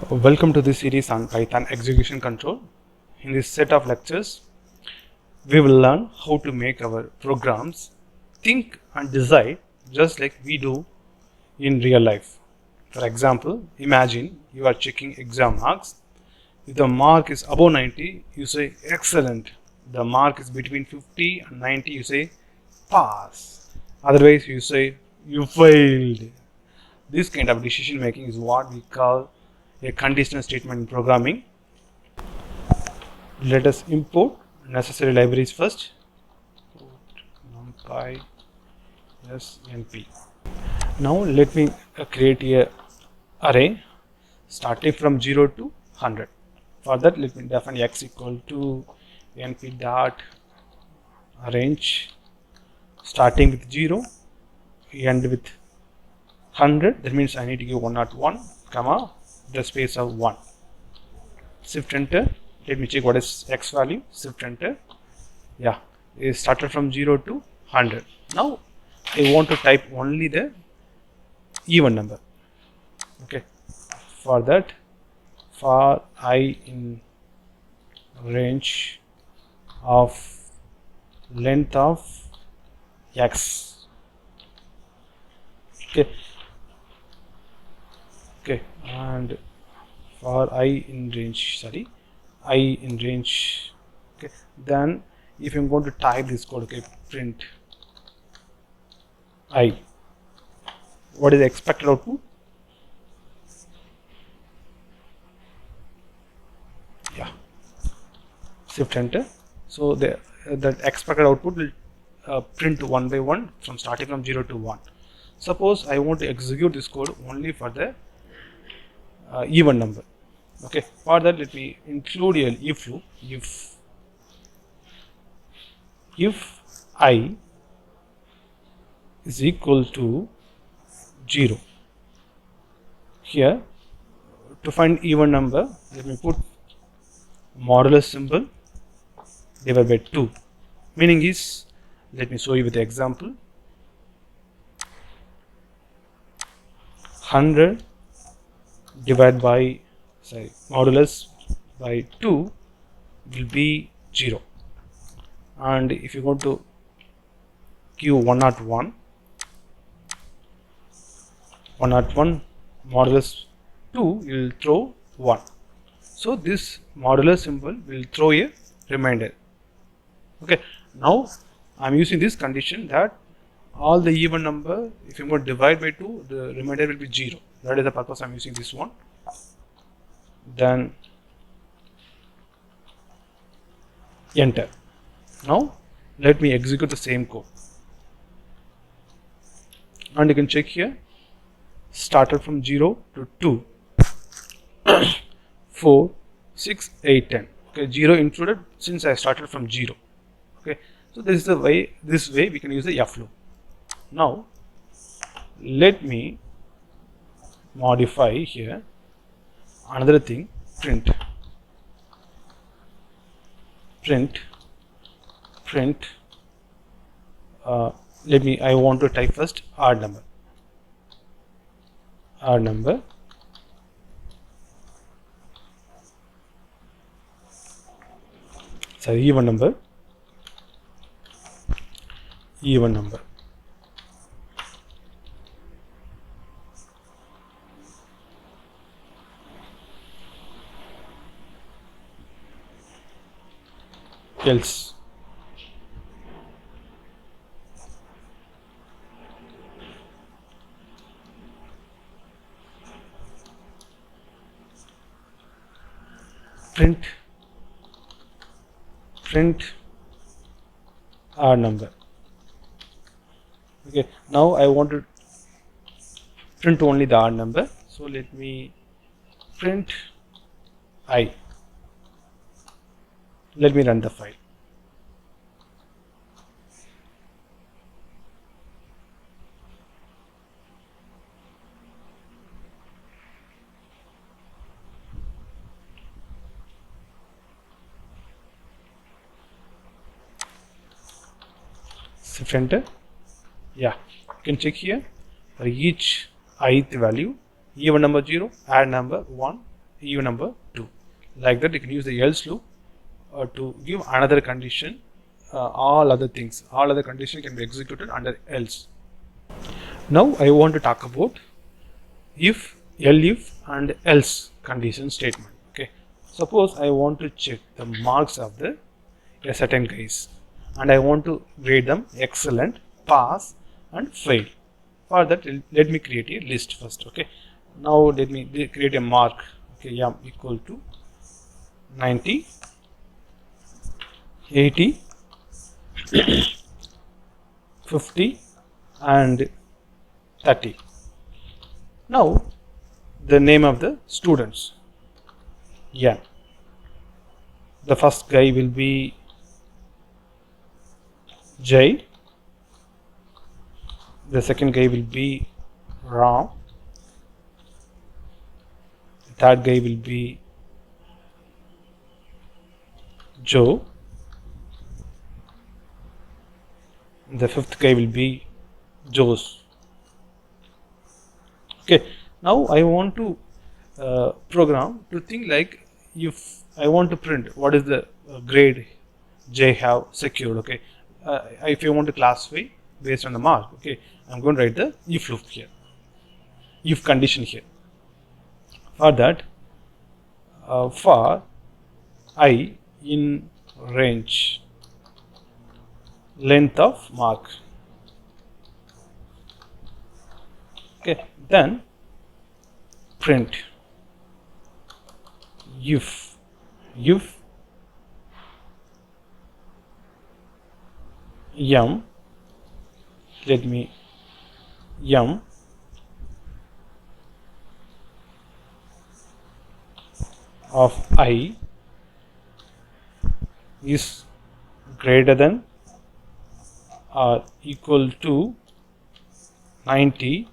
Welcome to this series on Python execution control. In this set of lectures, we will learn how to make our programs think and decide just like we do in real life. For example, imagine you are checking exam marks. If the mark is above 90, you say excellent. The mark is between 50 and 90, you say pass. Otherwise, you say you failed. This kind of decision making is what we call a conditional statement in programming. Let us import necessary libraries first. NumPy np. Now let me create a array starting from 0 to 100. For that, let me define x equal to np dot arrange starting with 0 end with 100. That means I need to give 101 comma the space of 1. Shift enter. Let me check what is x value. Shift enter. Yeah, it started from 0 to 100. Now I want to type only the even number. Okay, for that, for I in range of length of x. Okay, and for I in range, okay, then if I'm going to type this code, okay, print I, what is the expected output? Yeah, shift enter. So the expected output will print one by one from starting from 0 to 1. Suppose I want to execute this code only for the even number. Okay, for that let me include a if loop. If I is equal to 0, here to find even number, let me put modulus symbol divided by 2. Meaning is, let me show you with the example. 100 divided by modulus by 2 will be 0, and if you go to q 101 modulus 2 will throw 1. So this modulus symbol will throw a remainder. Okay, now I'm using this condition that all the even number, if you want to divide by 2, the remainder will be 0. That is the purpose I'm using this one. Then enter. Now let me execute the same code, and you can check here, started from 0 to 2, 4, 6, 8, 10. Okay, 0 included since I started from 0. Okay, so this is the way, this way we can use the f loop. Now let me modify here another thing, print I want to type first odd number, sorry, even number, else print odd number. Okay, now I want to print only the odd number, so let me print I. Let me run the file. Shift enter. Yeah, you can check here for each ith value, even number 0, add number 1, even number 2. Like that, you can use the else loop to give another condition. All other things, all other condition can be executed under else. Now I want to talk about if, elif and else condition statement. Okay, suppose I want to check the marks of the a certain guys and I want to grade them excellent, pass and fail. For that, let me create a list first. Okay, now let me create a mark. Okay, m equal to 90, 80, 50 and 30. Now the name of the students, yeah, the first guy will be Jay, the second guy will be Ram, the third guy will be Joe, the fifth guy will be Jose. Okay, now I want to program to think like if I want to print what is the grade J have secured. Okay, if you want to classify based on the mark, okay, I'm going to write the if loop here, if condition here. For that, for I in range length of mark. Okay, then print if m, let me m of I is greater than or equal to 90,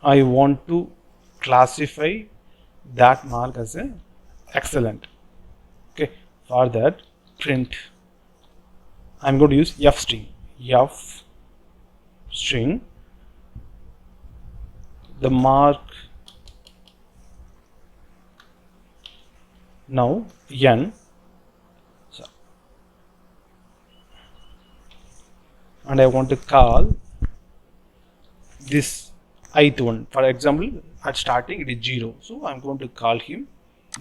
I want to classify that mark as a excellent. Okay, for that, print, I'm going to use f string, the mark. Now n, and I want to call this ith one. For example, at starting it is 0, so I'm going to call him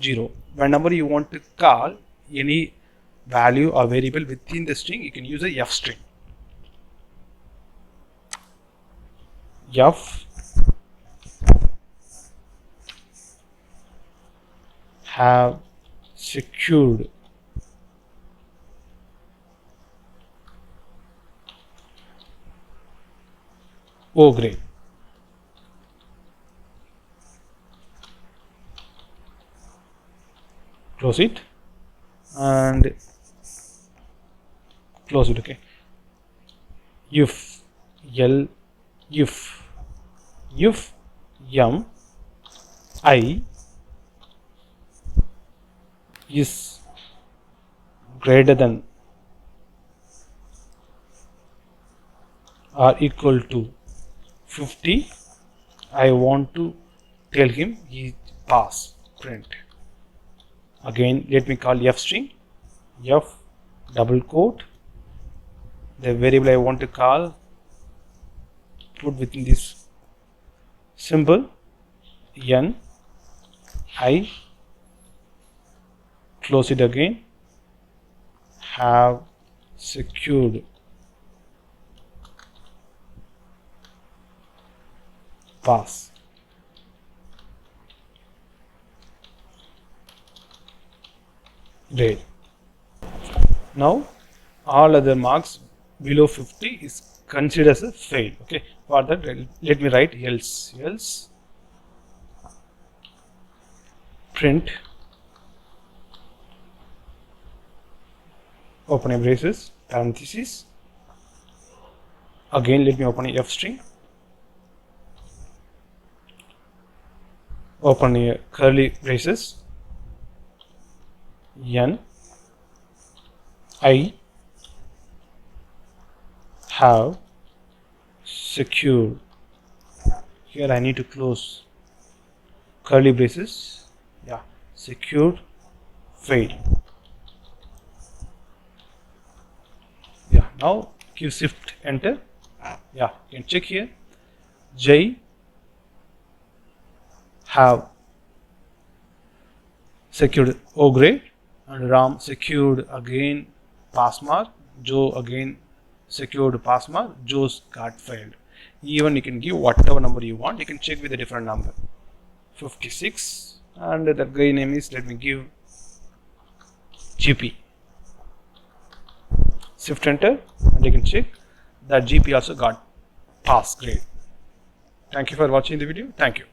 0. Whenever you want to call any value or variable within the string, you can use a f string. F have secured O grade. Close it and close it. Okay, if m I is greater than or equal to 50, I want to tell him he pass, print. Again, let me call f string, f double quote, the variable I want to call, put within this symbol n, I, close it again, have secured pass. Great. Now all other marks below 50 is considered as a fail. Okay, for that let me write else print open a braces parenthesis, again let me open a f string, open a curly braces, n, I have secured here I need to close curly braces. Yeah, secured, failed. Yeah, now give shift enter. Yeah, you can check here. Jay have secured O grade and Ram secured again pass mark. Joe again secured pass mark. Joe's got failed. Even you can give whatever number you want. You can check with a different number. 56 and the guy name is, let me give GP. Shift enter and you can check that GP also got pass grade. Thank you for watching the video. Thank you.